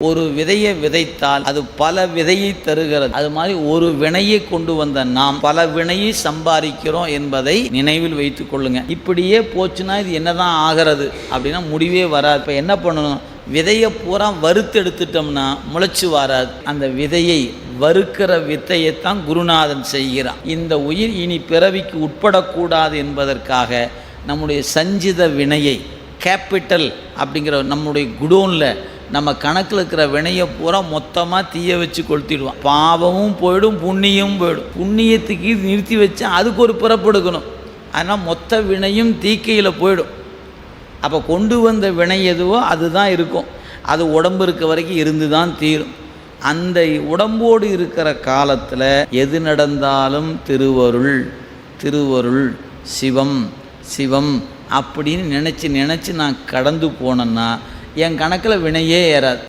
ஒரு விதையை விதைத்தால் அது பல விதையை தருகிறது. அது மாதிரி ஒரு வினையை கொண்டு வந்த நாம் பல வினையை சம்பாதிக்கிறோம் என்பதை நினைவில் வைத்துக் கொள்ளுங்க. இப்படியே போச்சுன்னா இது என்னதான் ஆகிறது அப்படின்னா முடிவே வராது. இப்போ என்ன பண்ணணும்? விதையை பூரா வறுத்து எடுத்துட்டோம்னா முளைச்சு வராது. அந்த விதையை வறுக்கிற வித்தையைத்தான் குருநாதன் செய்கிறான். இந்த உயிர் இனி பிறவிக்கு உட்படக்கூடாது என்பதற்காக நம்முடைய சஞ்சித வினையை கேபிட்டல் அப்படிங்கிற நம்முடைய குடோனில் நம்ம கணக்கில் இருக்கிற வினையை பூரா மொத்தமாக தீய வச்சு கொளுத்திடுவான். பாவமும் போயிடும், புண்ணியமும் போயிடும். புண்ணியத்துக்கு நிறுத்தி வச்சு அதுக்கு ஒரு பிறப்பெடுக்கணும். அதனால் மொத்த வினையும் தீக்கையில் போயிடும். அப்போ கொண்டு வந்த வினை எதுவோ அதுதான் இருக்கும். அது உடம்பு இருக்க வரைக்கும் இருந்து தான் தீரும். அந்த உடம்போடு இருக்கிற காலத்தில் எது நடந்தாலும் திருவருள் திருவருள் சிவம் சிவம் அப்படின்னு நினச்சி நான் கடந்து போனேன்னா என் கணக்கில் வினையே ஏறாது.